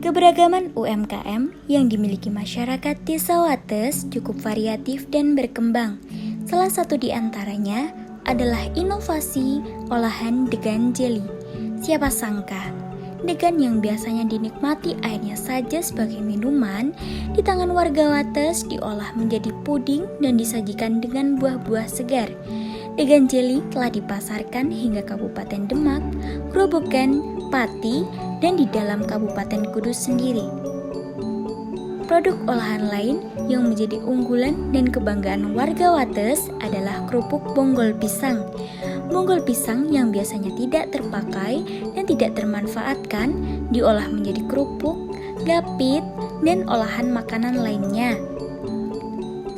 Keberagaman UMKM yang dimiliki masyarakat Desa Wates cukup variatif dan berkembang. Salah satu di antaranya adalah inovasi olahan degan jeli. Siapa sangka, degan yang biasanya dinikmati airnya saja sebagai minuman, di tangan warga Wates diolah menjadi puding dan disajikan dengan buah-buah segar. Degan jeli telah dipasarkan hingga Kabupaten Demak, Grobogan, Pati, dan di dalam Kabupaten Kudus sendiri. Produk olahan lain yang menjadi unggulan dan kebanggaan warga Wates adalah kerupuk bonggol pisang. Bonggol pisang yang biasanya tidak terpakai dan tidak termanfaatkan diolah menjadi kerupuk, gapit, dan olahan makanan lainnya.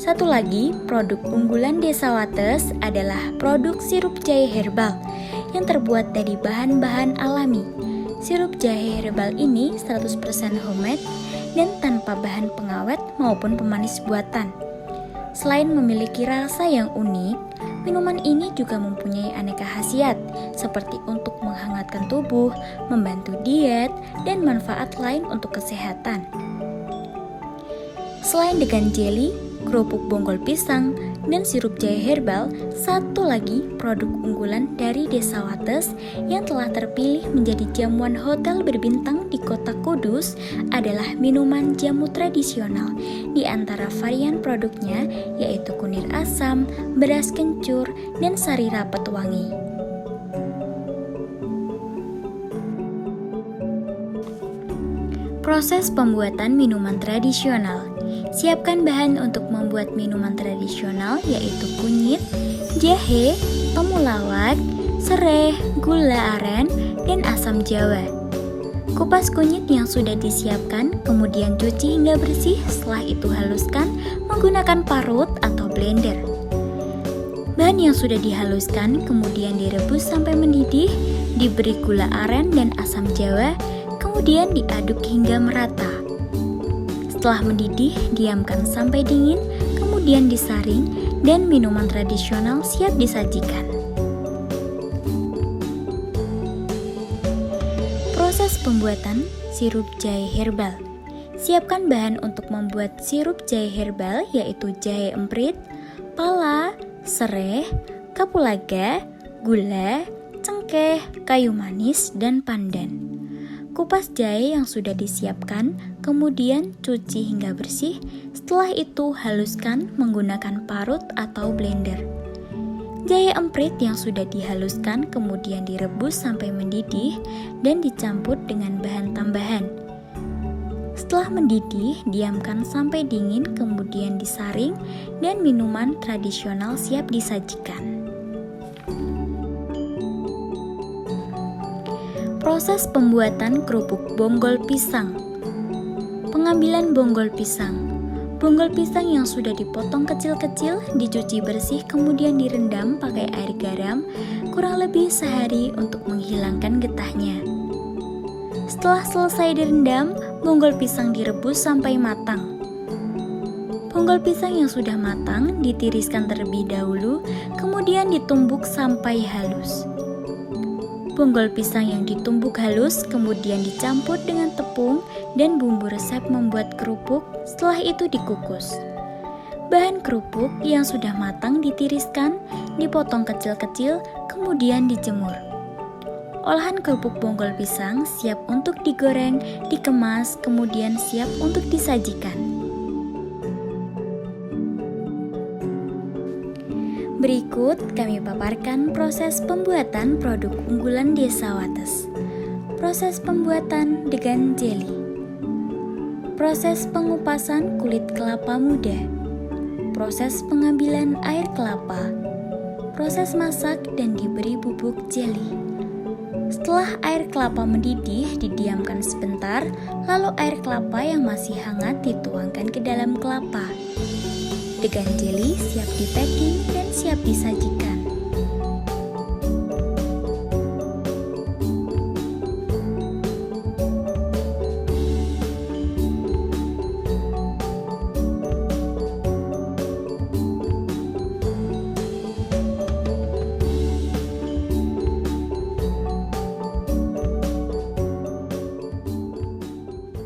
Satu lagi produk unggulan Desa Wates adalah produk sirup jahe herbal yang terbuat dari bahan-bahan alami. Sirup jahe herbal ini 100% homemade dan tanpa bahan pengawet maupun pemanis buatan. Selain memiliki rasa yang unik, minuman ini juga mempunyai aneka khasiat seperti untuk menghangatkan tubuh, membantu diet, dan manfaat lain untuk kesehatan. Selain degan jeli, kerupuk bonggol pisang, dan sirup jahe herbal, satu lagi produk unggulan dari Desa Wates yang telah terpilih menjadi jamuan hotel berbintang di Kota Kudus adalah minuman jamu tradisional. Di antara varian produknya yaitu kunir asam, beras kencur, dan sari rapet wangi. Proses pembuatan minuman tradisional. Siapkan bahan untuk membuat minuman tradisional yaitu kunyit, jahe, temulawak, serai, gula aren, dan asam jawa. Kupas kunyit yang sudah disiapkan, kemudian cuci hingga bersih, setelah itu haluskan menggunakan parut atau blender. Bahan yang sudah dihaluskan kemudian direbus sampai mendidih, diberi gula aren dan asam jawa, kemudian diaduk hingga merata. Setelah mendidih, diamkan sampai dingin, kemudian disaring, dan minuman tradisional siap disajikan. Proses pembuatan sirup jahe herbal. Siapkan bahan untuk membuat sirup jahe herbal yaitu jahe emprit, pala, serai, kapulaga, gula, cengkeh, kayu manis, dan pandan. Kupas jahe yang sudah disiapkan, kemudian cuci hingga bersih. Setelah itu haluskan menggunakan parut atau blender. Jahe emprit yang sudah dihaluskan kemudian direbus sampai mendidih dan dicampur dengan bahan tambahan. Setelah mendidih, diamkan sampai dingin kemudian disaring dan minuman tradisional siap disajikan. Proses pembuatan kerupuk bonggol pisang. Pengambilan bonggol pisang. Bonggol pisang yang sudah dipotong kecil-kecil dicuci bersih kemudian direndam pakai air garam kurang lebih sehari untuk menghilangkan getahnya. Setelah selesai direndam, bonggol pisang direbus sampai matang. Bonggol pisang yang sudah matang ditiriskan terlebih dahulu kemudian ditumbuk sampai halus. Bonggol pisang yang ditumbuk halus kemudian dicampur dengan tepung dan bumbu resep membuat kerupuk, setelah itu dikukus. Bahan kerupuk yang sudah matang ditiriskan, dipotong kecil-kecil, kemudian dijemur. Olahan kerupuk bonggol pisang siap untuk digoreng, dikemas, kemudian siap untuk disajikan. Berikut kami paparkan proses pembuatan produk unggulan Desa Wates. Proses pembuatan degan jeli. Proses pengupasan kulit kelapa muda. Proses pengambilan air kelapa. Proses masak dan diberi bubuk jeli. Setelah air kelapa mendidih, didiamkan sebentar, lalu air kelapa yang masih hangat dituangkan ke dalam kelapa. Degan jeli siap di-packing dan siap disajikan.